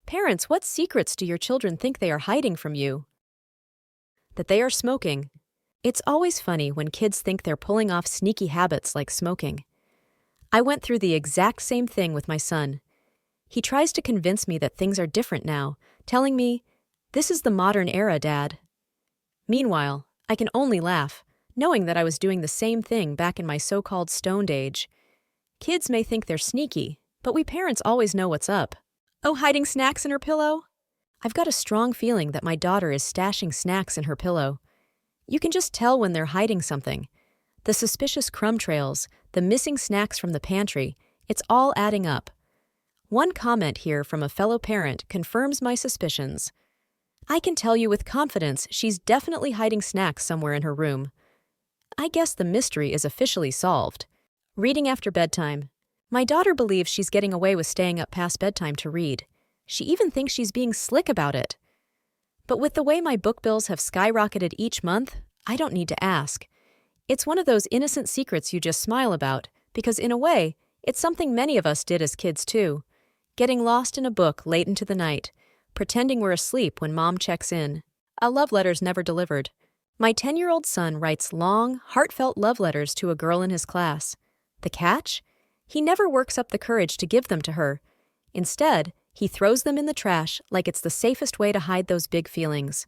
Parents, what secrets do your children think they are hiding from you? That they are smoking. It's always funny when kids think they're pulling off sneaky habits like smoking. I went through the exact same thing with my son. He tries to convince me that things are different now, telling me, "This is the modern era, Dad." Meanwhile, I can only laugh, knowing that I was doing the same thing back in my so-called stoned age. Kids may think they're sneaky, but we parents always know what's up. Oh, hiding snacks in her pillow? I've got a strong feeling that my daughter is stashing snacks in her pillow. You can just tell when they're hiding something. The suspicious crumb trails, the missing snacks from the pantry, it's all adding up. One comment here from a fellow parent confirms my suspicions. I can tell you with confidence she's definitely hiding snacks somewhere in her room. I guess the mystery is officially solved. Reading after bedtime. My daughter believes she's getting away with staying up past bedtime to read. She even thinks she's being slick about it. But with the way my book bills have skyrocketed each month, I don't need to ask. It's one of those innocent secrets you just smile about, because in a way, it's something many of us did as kids too. Getting lost in a book late into the night, pretending we're asleep when mom checks in. A love letter's never delivered. My 10-year-old son writes long, heartfelt love letters to a girl in his class. The catch? He never works up the courage to give them to her. Instead, he throws them in the trash like it's the safest way to hide those big feelings.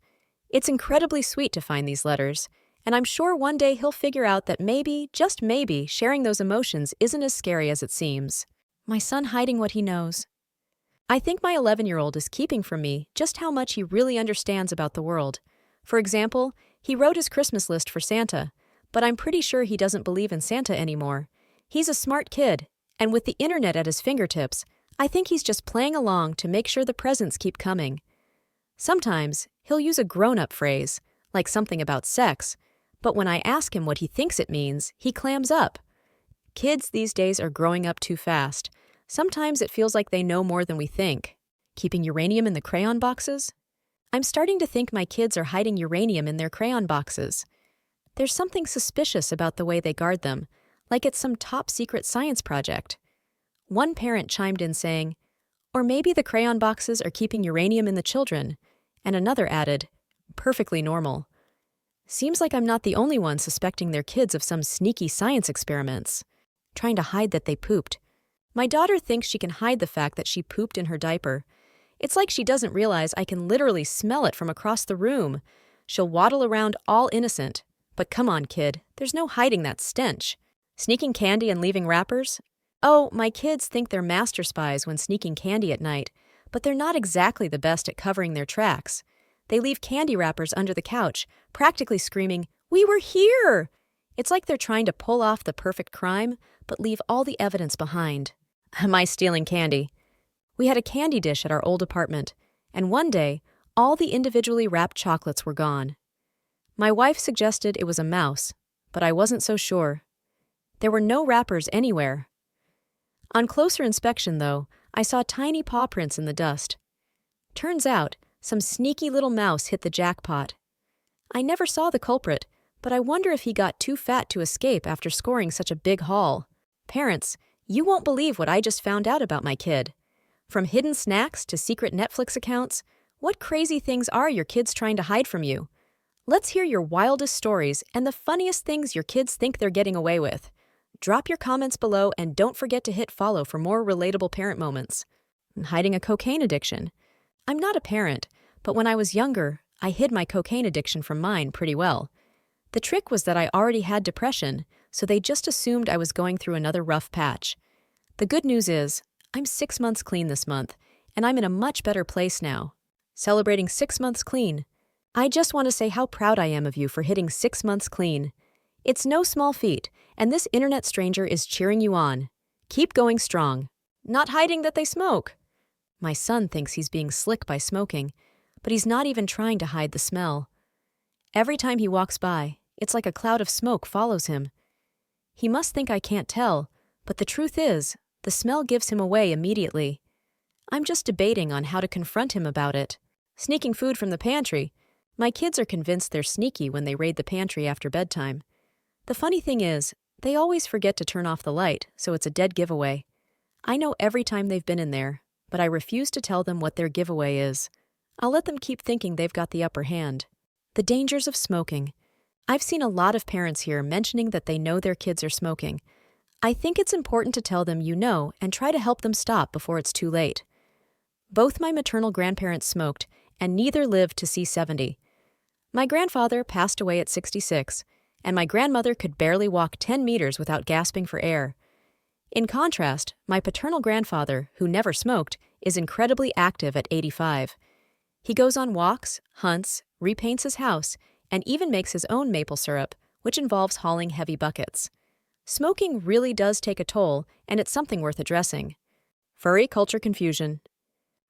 It's incredibly sweet to find these letters, and I'm sure one day he'll figure out that maybe, just maybe, sharing those emotions isn't as scary as it seems. My son hiding what he knows. I think my 11-year-old is keeping from me just how much he really understands about the world. For example, he wrote his Christmas list for Santa, but I'm pretty sure he doesn't believe in Santa anymore. He's a smart kid, and with the internet at his fingertips, I think he's just playing along to make sure the presents keep coming. Sometimes, he'll use a grown-up phrase, like something about sex, but when I ask him what he thinks it means, he clams up. Kids these days are growing up too fast. Sometimes it feels like they know more than we think. Keeping uranium in the crayon boxes? I'm starting to think my kids are hiding uranium in their crayon boxes. There's something suspicious about the way they guard them, like it's some top-secret science project. One parent chimed in saying, "Or maybe the crayon boxes are keeping uranium in the children," and another added, "Perfectly normal." Seems like I'm not the only one suspecting their kids of some sneaky science experiments, trying to hide that they pooped. My daughter thinks she can hide the fact that she pooped in her diaper. It's like she doesn't realize I can literally smell it from across the room. She'll waddle around all innocent. But come on, kid, there's no hiding that stench. Sneaking candy and leaving wrappers? Oh, my kids think they're master spies when sneaking candy at night, but they're not exactly the best at covering their tracks. They leave candy wrappers under the couch, practically screaming, "We were here!" It's like they're trying to pull off the perfect crime, but leave all the evidence behind. Am I stealing candy? We had a candy dish at our old apartment, and one day, all the individually wrapped chocolates were gone. My wife suggested it was a mouse, but I wasn't so sure. There were no wrappers anywhere. On closer inspection, though, I saw tiny paw prints in the dust. Turns out, some sneaky little mouse hit the jackpot. I never saw the culprit, but I wonder if he got too fat to escape after scoring such a big haul. Parents, you won't believe what I just found out about my kid. From hidden snacks to secret Netflix accounts, what crazy things are your kids trying to hide from you? Let's hear your wildest stories and the funniest things your kids think they're getting away with. Drop your comments below and don't forget to hit follow for more relatable parent moments. Hiding a cocaine addiction. I'm not a parent, but when I was younger, I hid my cocaine addiction from mine pretty well. The trick was that I already had depression, so they just assumed I was going through another rough patch. The good news is, I'm 6 months clean this month, and I'm in a much better place now. Celebrating 6 months clean. I just want to say how proud I am of you for hitting 6 months clean. It's no small feat, and this internet stranger is cheering you on. Keep going strong. Not hiding that they smoke. My son thinks he's being slick by smoking, but he's not even trying to hide the smell. Every time he walks by, it's like a cloud of smoke follows him. He must think I can't tell, but the truth is, the smell gives him away immediately. I'm just debating on how to confront him about it. Sneaking food from the pantry. My kids are convinced they're sneaky when they raid the pantry after bedtime. The funny thing is, they always forget to turn off the light, so it's a dead giveaway. I know every time they've been in there, but I refuse to tell them what their giveaway is. I'll let them keep thinking they've got the upper hand. The dangers of smoking. I've seen a lot of parents here mentioning that they know their kids are smoking. I think it's important to tell them you know and try to help them stop before it's too late. Both my maternal grandparents smoked, and neither lived to see 70. My grandfather passed away at 66, and my grandmother could barely walk 10 meters without gasping for air. In contrast, my paternal grandfather, who never smoked, is incredibly active at 85. He goes on walks, hunts, repaints his house, and even makes his own maple syrup, which involves hauling heavy buckets. Smoking really does take a toll, and it's something worth addressing. Furry culture confusion.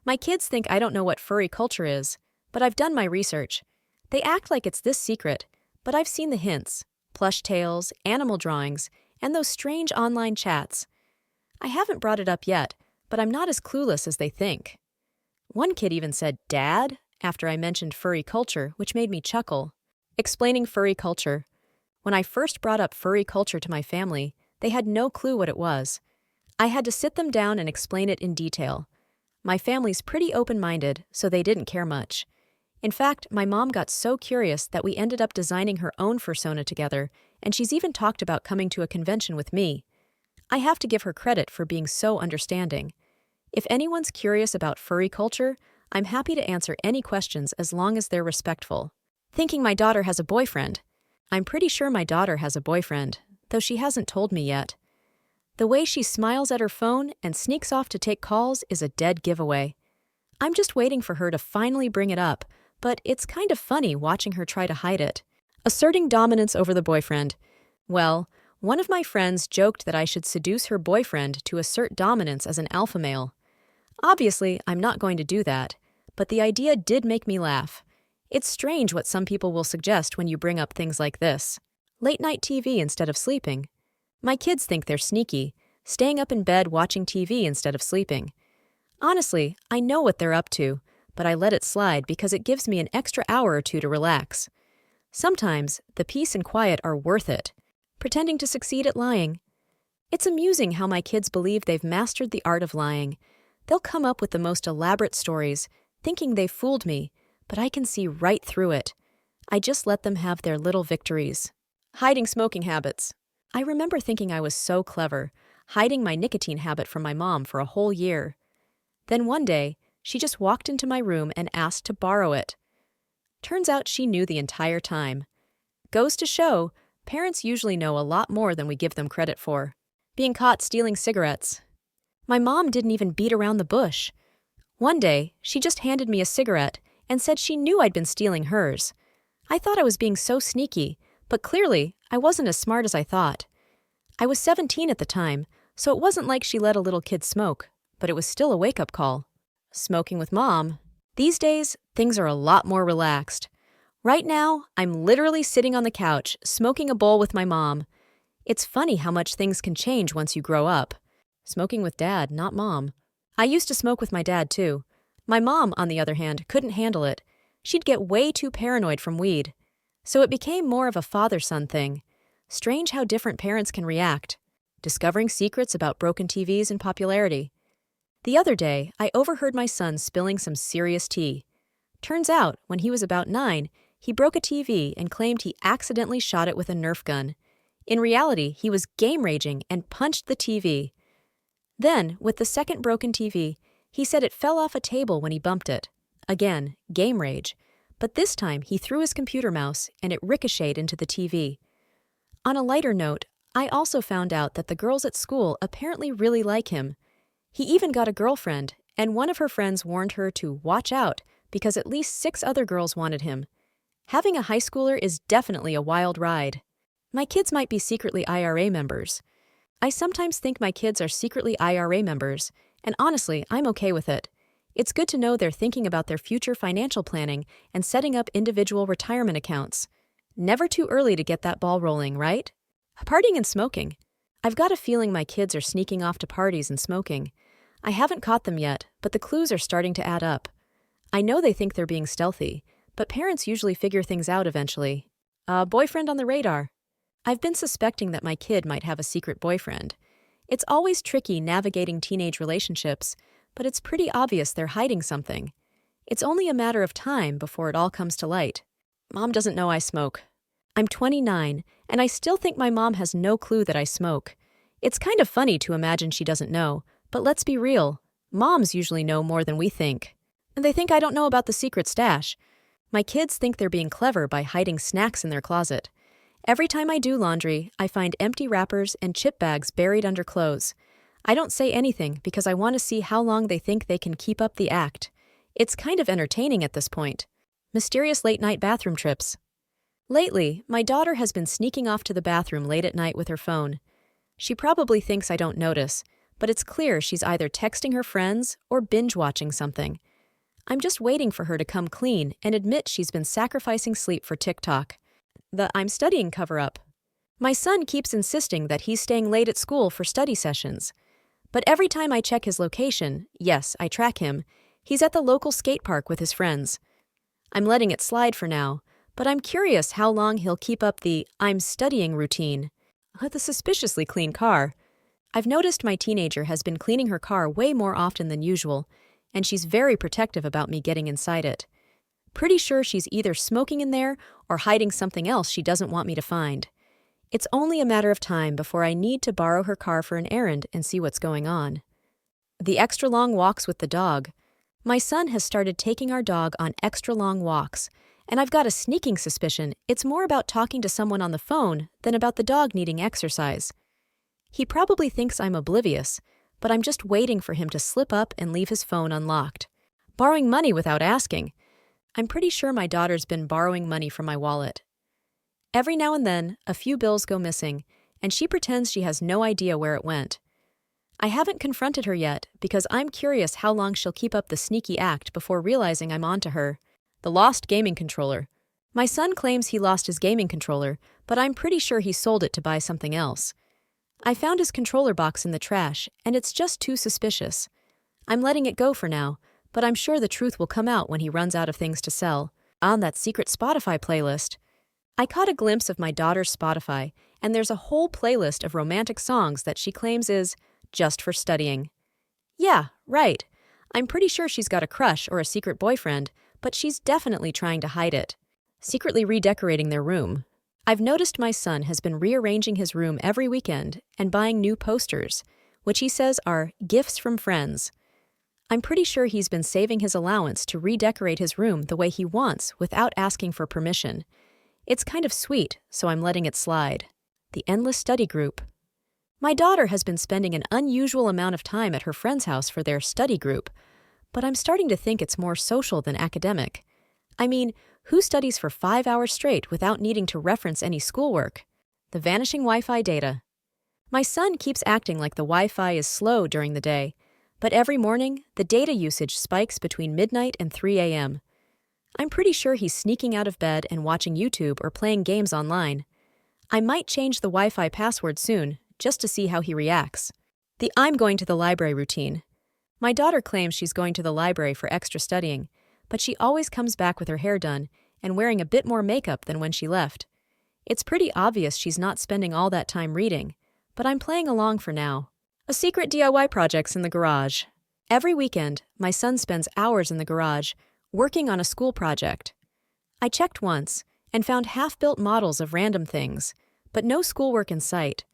My kids think I don't know what furry culture is, but I've done my research. They act like it's this secret, but I've seen the hints: plush tails, animal drawings, and those strange online chats. I haven't brought it up yet, but I'm not as clueless as they think. One kid even said, "Dad?" after I mentioned furry culture, which made me chuckle. Explaining furry culture. When I first brought up furry culture to my family, they had no clue what it was. I had to sit them down and explain it in detail. My family's pretty open-minded, so they didn't care much. In fact, my mom got so curious that we ended up designing her own fursona together, and she's even talked about coming to a convention with me. I have to give her credit for being so understanding. If anyone's curious about furry culture, I'm happy to answer any questions as long as they're respectful. Thinking my daughter has a boyfriend. I'm pretty sure my daughter has a boyfriend, though she hasn't told me yet. The way she smiles at her phone and sneaks off to take calls is a dead giveaway. I'm just waiting for her to finally bring it up, but it's kind of funny watching her try to hide it. Asserting dominance over the boyfriend. Well, one of my friends joked that I should seduce her boyfriend to assert dominance as an alpha male. Obviously, I'm not going to do that, but the idea did make me laugh. It's strange what some people will suggest when you bring up things like this. Late-night TV instead of sleeping. My kids think they're sneaky, staying up in bed watching TV instead of sleeping. Honestly, I know what they're up to, but I let it slide because it gives me an extra hour or two to relax. Sometimes, the peace and quiet are worth it. Pretending to succeed at lying. It's amusing how my kids believe they've mastered the art of lying. They'll come up with the most elaborate stories, thinking they've fooled me, but I can see right through it. I just let them have their little victories. Hiding smoking habits. I remember thinking I was so clever, hiding my nicotine habit from my mom for a whole year. Then one day, she just walked into my room and asked to borrow it. Turns out she knew the entire time. Goes to show, parents usually know a lot more than we give them credit for. Being caught stealing cigarettes. My mom didn't even beat around the bush. One day, she just handed me a cigarette and said she knew I'd been stealing hers. I thought I was being so sneaky, but clearly, I wasn't as smart as I thought. I was 17 at the time, so it wasn't like she let a little kid smoke, but it was still a wake-up call. Smoking with mom. These days, things are a lot more relaxed. Right now, I'm literally sitting on the couch, smoking a bowl with my mom. It's funny how much things can change once you grow up. Smoking with dad, not mom. I used to smoke with my dad, too. My mom, on the other hand, couldn't handle it. She'd get way too paranoid from weed. So it became more of a father-son thing. Strange how different parents can react. Discovering secrets about broken TVs and popularity. The other day, I overheard my son spilling some serious tea. Turns out, when he was about 9, he broke a TV and claimed he accidentally shot it with a Nerf gun. In reality, he was game raging and punched the TV. Then, with the second broken TV, he said it fell off a table when he bumped it. Again, game rage. But this time he threw his computer mouse and it ricocheted into the TV. On a lighter note, I also found out that the girls at school apparently really like him. He even got a girlfriend, and one of her friends warned her to watch out because at least 6 other girls wanted him. Having a high schooler is definitely a wild ride. My kids might be secretly IRA members. I sometimes think my kids are secretly IRA members, and honestly, I'm okay with it. It's good to know they're thinking about their future financial planning and setting up individual retirement accounts. Never too early to get that ball rolling, right? Partying and smoking. I've got a feeling my kids are sneaking off to parties and smoking. I haven't caught them yet, but the clues are starting to add up. I know they think they're being stealthy, but parents usually figure things out eventually. Boyfriend on the radar. I've been suspecting that my kid might have a secret boyfriend. It's always tricky navigating teenage relationships, but it's pretty obvious they're hiding something. It's only a matter of time before it all comes to light. Mom doesn't know I smoke. I'm 29, and I still think my mom has no clue that I smoke. It's kind of funny to imagine she doesn't know, but let's be real. Moms usually know more than we think. And they think I don't know about the secret stash. My kids think they're being clever by hiding snacks in their closet. Every time I do laundry, I find empty wrappers and chip bags buried under clothes. I don't say anything because I want to see how long they think they can keep up the act. It's kind of entertaining at this point. Mysterious late-night bathroom trips. Lately, my daughter has been sneaking off to the bathroom late at night with her phone. She probably thinks I don't notice, but it's clear she's either texting her friends or binge-watching something. I'm just waiting for her to come clean and admit she's been sacrificing sleep for TikTok. The I'm studying cover-up. My son keeps insisting that he's staying late at school for study sessions. But every time I check his location, yes, I track him, he's at the local skate park with his friends. I'm letting it slide for now, but I'm curious how long he'll keep up the I'm studying routine. The suspiciously clean car. I've noticed my teenager has been cleaning her car way more often than usual, and she's very protective about me getting inside it. Pretty sure she's either smoking in there or hiding something else she doesn't want me to find. It's only a matter of time before I need to borrow her car for an errand and see what's going on. The extra long walks with the dog. My son has started taking our dog on extra long walks, and I've got a sneaking suspicion it's more about talking to someone on the phone than about the dog needing exercise. He probably thinks I'm oblivious, but I'm just waiting for him to slip up and leave his phone unlocked. Borrowing money without asking. I'm pretty sure my daughter's been borrowing money from my wallet. Every now and then, a few bills go missing, and she pretends she has no idea where it went. I haven't confronted her yet because I'm curious how long she'll keep up the sneaky act before realizing I'm onto her. The lost gaming controller. My son claims he lost his gaming controller, but I'm pretty sure he sold it to buy something else. I found his controller box in the trash, and it's just too suspicious. I'm letting it go for now, but I'm sure the truth will come out when he runs out of things to sell. On that secret Spotify playlist. I caught a glimpse of my daughter's Spotify, and there's a whole playlist of romantic songs that she claims is just for studying. Yeah, right. I'm pretty sure she's got a crush or a secret boyfriend, but she's definitely trying to hide it. Secretly redecorating their room. I've noticed my son has been rearranging his room every weekend and buying new posters, which he says are gifts from friends. I'm pretty sure he's been saving his allowance to redecorate his room the way he wants without asking for permission. It's kind of sweet, so I'm letting it slide. The endless study group. My daughter has been spending an unusual amount of time at her friend's house for their study group, but I'm starting to think it's more social than academic. I mean, who studies for 5 hours straight without needing to reference any schoolwork? The vanishing Wi-Fi data. My son keeps acting like the Wi-Fi is slow during the day, but every morning, the data usage spikes between midnight and 3 a.m. I'm pretty sure he's sneaking out of bed and watching YouTube or playing games online. I might change the Wi-Fi password soon, just to see how he reacts. The I'm going to the library routine. My daughter claims she's going to the library for extra studying, but she always comes back with her hair done and wearing a bit more makeup than when she left. It's pretty obvious she's not spending all that time reading, but I'm playing along for now. A secret DIY projects in the garage. Every weekend, my son spends hours in the garage working on a school project. I checked once and found half-built models of random things, but no schoolwork in sight.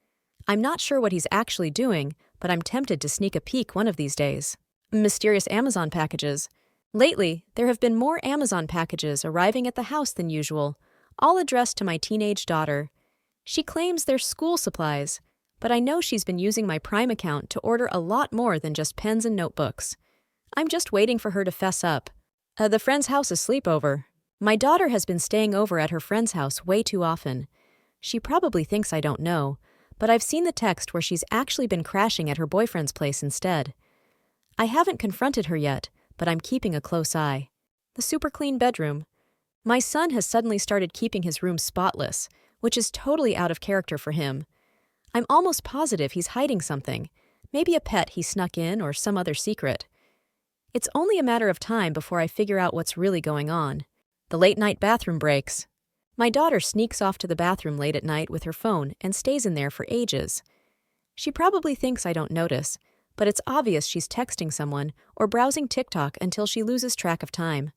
I'm not sure what he's actually doing, but I'm tempted to sneak a peek one of these days. Mysterious Amazon packages. Lately, there have been more Amazon packages arriving at the house than usual, all addressed to my teenage daughter. She claims they're school supplies, but I know she's been using my Prime account to order a lot more than just pens and notebooks. I'm just waiting for her to fess up. The friend's house is sleepover. My daughter has been staying over at her friend's house way too often. She probably thinks I don't know, but I've seen the text where she's actually been crashing at her boyfriend's place instead. I haven't confronted her yet, but I'm keeping a close eye. The super clean bedroom. My son has suddenly started keeping his room spotless, which is totally out of character for him. I'm almost positive he's hiding something, maybe a pet he snuck in or some other secret. It's only a matter of time before I figure out what's really going on. The late-night bathroom breaks. My daughter sneaks off to the bathroom late at night with her phone and stays in there for ages. She probably thinks I don't notice, but it's obvious she's texting someone or browsing TikTok until she loses track of time.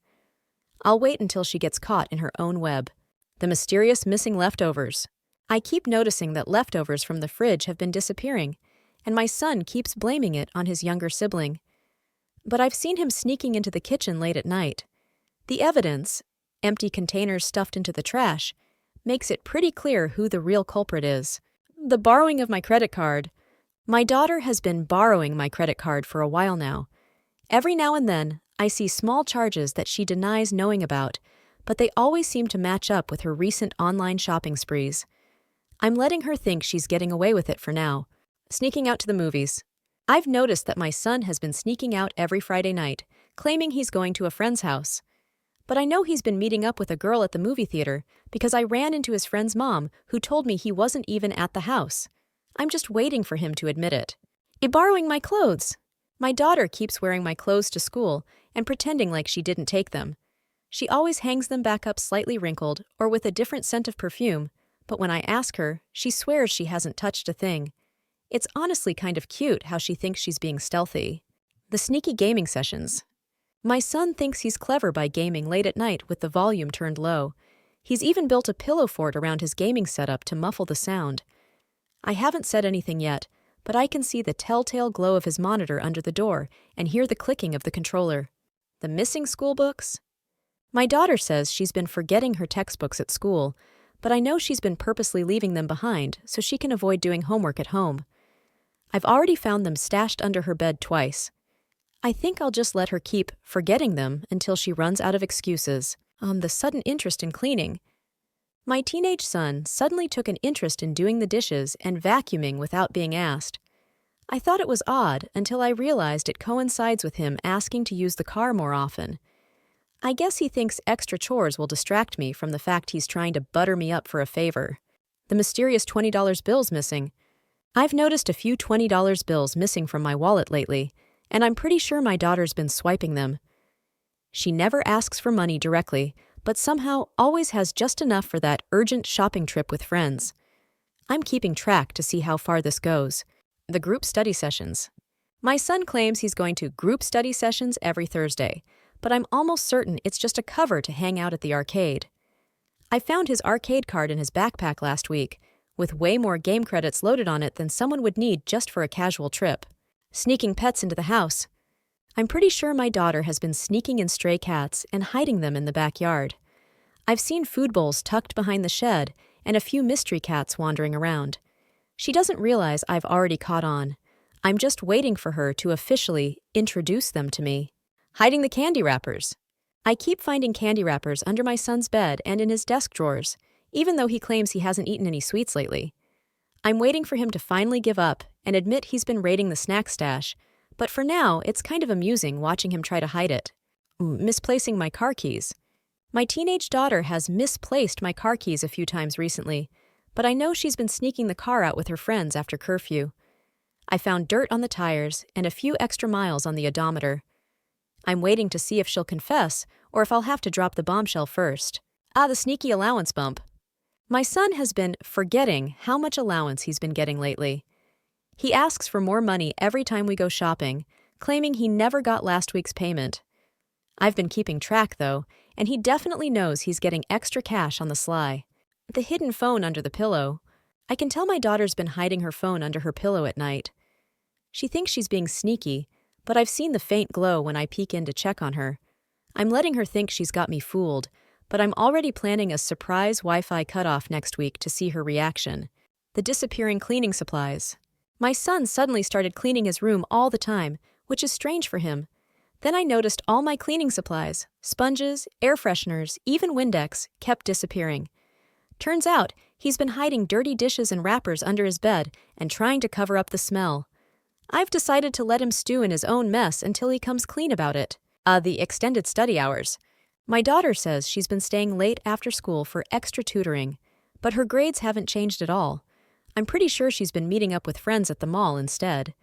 I'll wait until she gets caught in her own web. The mysterious missing leftovers. I keep noticing that leftovers from the fridge have been disappearing, and my son keeps blaming it on his younger sibling. But I've seen him sneaking into the kitchen late at night. The evidence, empty containers stuffed into the trash, makes it pretty clear who the real culprit is. The borrowing of my credit card. My daughter has been borrowing my credit card for a while now. Every now and then, I see small charges that she denies knowing about, but they always seem to match up with her recent online shopping sprees. I'm letting her think she's getting away with it for now. Sneaking out to the movies. I've noticed that my son has been sneaking out every Friday night, claiming he's going to a friend's house. But I know he's been meeting up with a girl at the movie theater because I ran into his friend's mom, who told me he wasn't even at the house. I'm just waiting for him to admit it. Borrowing my clothes. My daughter keeps wearing my clothes to school and pretending like she didn't take them. She always hangs them back up slightly wrinkled or with a different scent of perfume, but when I ask her, she swears she hasn't touched a thing. It's honestly kind of cute how she thinks she's being stealthy. The sneaky gaming sessions. My son thinks he's clever by gaming late at night with the volume turned low. He's even built a pillow fort around his gaming setup to muffle the sound. I haven't said anything yet, but I can see the telltale glow of his monitor under the door and hear the clicking of the controller. The missing school books? My daughter says she's been forgetting her textbooks at school, but I know she's been purposely leaving them behind so she can avoid doing homework at home. I've already found them stashed under her bed twice. I think I'll just let her keep forgetting them until she runs out of excuses. The sudden interest in cleaning. My teenage son suddenly took an interest in doing the dishes and vacuuming without being asked. I thought it was odd until I realized it coincides with him asking to use the car more often. I guess he thinks extra chores will distract me from the fact he's trying to butter me up for a favor. The mysterious $20 bills missing. I've noticed a few $20 bills missing from my wallet lately, and I'm pretty sure my daughter's been swiping them. She never asks for money directly, but somehow always has just enough for that urgent shopping trip with friends. I'm keeping track to see how far this goes. The group study sessions. My son claims he's going to group study sessions every Thursday, but I'm almost certain it's just a cover to hang out at the arcade. I found his arcade card in his backpack last week, with way more game credits loaded on it than someone would need just for a casual trip. Sneaking pets into the house. I'm pretty sure my daughter has been sneaking in stray cats and hiding them in the backyard. I've seen food bowls tucked behind the shed and a few mystery cats wandering around. She doesn't realize I've already caught on. I'm just waiting for her to officially introduce them to me. Hiding the candy wrappers. I keep finding candy wrappers under my son's bed and in his desk drawers, even though he claims he hasn't eaten any sweets lately. I'm waiting for him to finally give up and admit he's been raiding the snack stash, but for now, it's kind of amusing watching him try to hide it. Misplacing my car keys. My teenage daughter has misplaced my car keys a few times recently, but I know she's been sneaking the car out with her friends after curfew. I found dirt on the tires and a few extra miles on the odometer. I'm waiting to see if she'll confess or if I'll have to drop the bombshell first. The sneaky allowance bump. My son has been forgetting how much allowance he's been getting lately. He asks for more money every time we go shopping, claiming he never got last week's payment. I've been keeping track, though, and he definitely knows he's getting extra cash on the sly. The hidden phone under the pillow. I can tell my daughter's been hiding her phone under her pillow at night. She thinks she's being sneaky, but I've seen the faint glow when I peek in to check on her. I'm letting her think she's got me fooled, but I'm already planning a surprise Wi-Fi cutoff next week to see her reaction. The disappearing cleaning supplies. My son suddenly started cleaning his room all the time, which is strange for him. Then I noticed all my cleaning supplies, sponges, air fresheners, even Windex, kept disappearing. Turns out, he's been hiding dirty dishes and wrappers under his bed and trying to cover up the smell. I've decided to let him stew in his own mess until he comes clean about it. The extended study hours. My daughter says she's been staying late after school for extra tutoring, but her grades haven't changed at all. I'm pretty sure she's been meeting up with friends at the mall instead.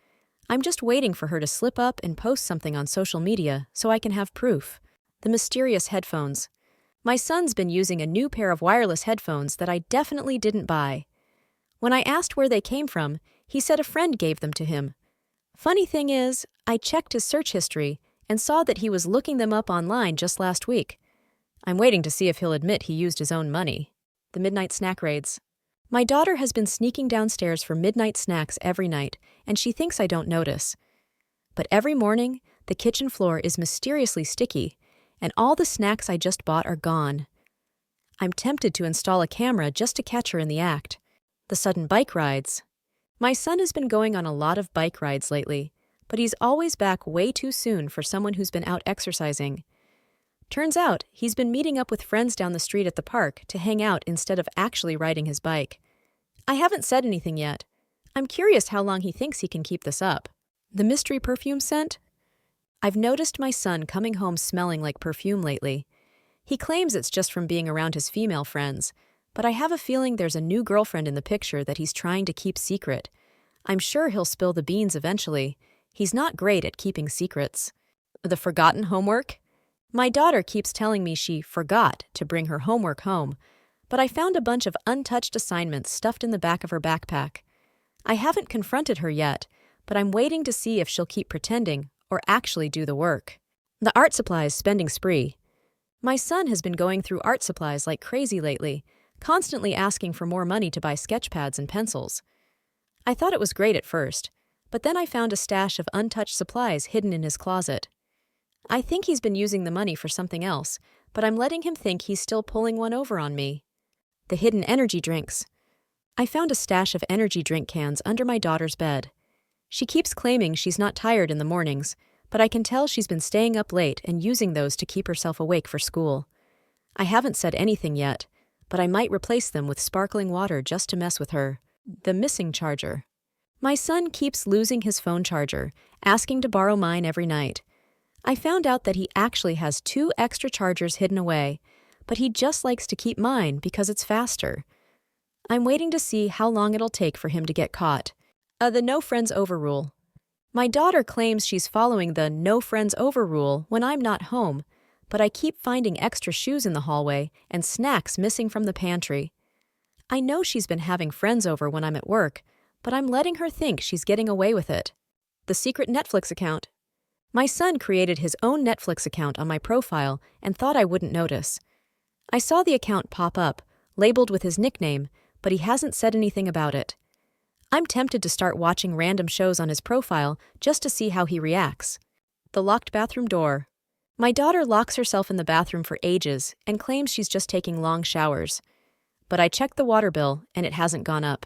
I'm just waiting for her to slip up and post something on social media so I can have proof. The mysterious headphones. My son's been using a new pair of wireless headphones that I definitely didn't buy. When I asked where they came from, he said a friend gave them to him. Funny thing is, I checked his search history and saw that he was looking them up online just last week. I'm waiting to see if he'll admit he used his own money. The midnight snack raids. My daughter has been sneaking downstairs for midnight snacks every night, and she thinks I don't notice. But every morning, the kitchen floor is mysteriously sticky, and all the snacks I just bought are gone. I'm tempted to install a camera just to catch her in the act. The sudden bike rides. My son has been going on a lot of bike rides lately, but he's always back way too soon for someone who's been out exercising. Turns out, he's been meeting up with friends down the street at the park to hang out instead of actually riding his bike. I haven't said anything yet. I'm curious how long he thinks he can keep this up. The mystery perfume scent? I've noticed my son coming home smelling like perfume lately. He claims it's just from being around his female friends, but I have a feeling there's a new girlfriend in the picture that he's trying to keep secret. I'm sure he'll spill the beans eventually. He's not great at keeping secrets. The forgotten homework? My daughter keeps telling me she forgot to bring her homework home, but I found a bunch of untouched assignments stuffed in the back of her backpack. I haven't confronted her yet, but I'm waiting to see if she'll keep pretending or actually do the work. The art supplies spending spree. My son has been going through art supplies like crazy lately, constantly asking for more money to buy sketch pads and pencils. I thought it was great at first, but then I found a stash of untouched supplies hidden in his closet. I think he's been using the money for something else, but I'm letting him think he's still pulling one over on me. The hidden energy drinks. I found a stash of energy drink cans under my daughter's bed. She keeps claiming she's not tired in the mornings, but I can tell she's been staying up late and using those to keep herself awake for school. I haven't said anything yet, but I might replace them with sparkling water just to mess with her. The missing charger. My son keeps losing his phone charger, asking to borrow mine every night. I found out that he actually has 2 extra chargers hidden away, but he just likes to keep mine because it's faster. I'm waiting to see how long it'll take for him to get caught. The no friends over rule. My daughter claims she's following the no friends over rule when I'm not home, but I keep finding extra shoes in the hallway and snacks missing from the pantry. I know she's been having friends over when I'm at work, but I'm letting her think she's getting away with it. The secret Netflix account. My son created his own Netflix account on my profile and thought I wouldn't notice. I saw the account pop up, labeled with his nickname, but he hasn't said anything about it. I'm tempted to start watching random shows on his profile just to see how he reacts. The locked bathroom door. My daughter locks herself in the bathroom for ages and claims she's just taking long showers. But I checked the water bill and it hasn't gone up.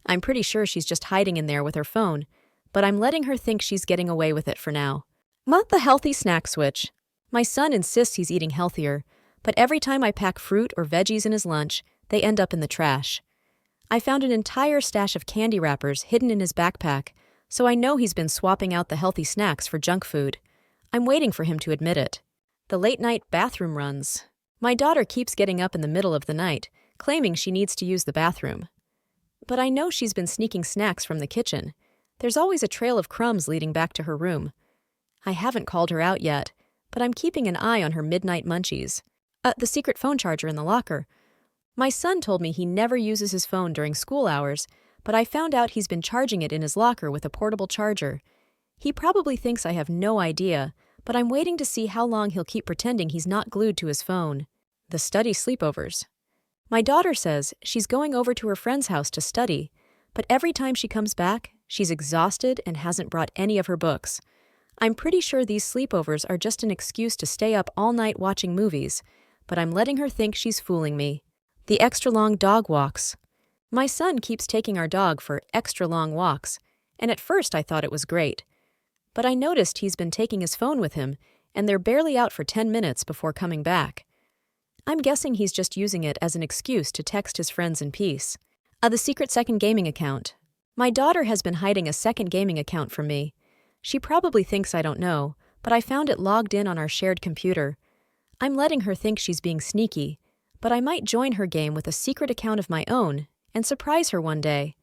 I'm pretty sure she's just hiding in there with her phone, but I'm letting her think she's getting away with it for now. The healthy snack switch. My son insists he's eating healthier, but every time I pack fruit or veggies in his lunch, they end up in the trash. I found an entire stash of candy wrappers hidden in his backpack, so I know he's been swapping out the healthy snacks for junk food. I'm waiting for him to admit it. The late-night bathroom runs. My daughter keeps getting up in the middle of the night, claiming she needs to use the bathroom. But I know she's been sneaking snacks from the kitchen. There's always a trail of crumbs leading back to her room. I haven't called her out yet, but I'm keeping an eye on her midnight munchies. The secret phone charger in the locker. My son told me he never uses his phone during school hours, but I found out he's been charging it in his locker with a portable charger. He probably thinks I have no idea, but I'm waiting to see how long he'll keep pretending he's not glued to his phone. The study sleepovers. My daughter says she's going over to her friend's house to study, but every time she comes back, she's exhausted and hasn't brought any of her books. I'm pretty sure these sleepovers are just an excuse to stay up all night watching movies, but I'm letting her think she's fooling me. The extra long dog walks. My son keeps taking our dog for extra long walks, and at first I thought it was great. But I noticed he's been taking his phone with him, and they're barely out for 10 minutes before coming back. I'm guessing he's just using it as an excuse to text his friends in peace. The secret second gaming account. My daughter has been hiding a second gaming account from me. She probably thinks I don't know, but I found it logged in on our shared computer. I'm letting her think she's being sneaky, but I might join her game with a secret account of my own and surprise her one day.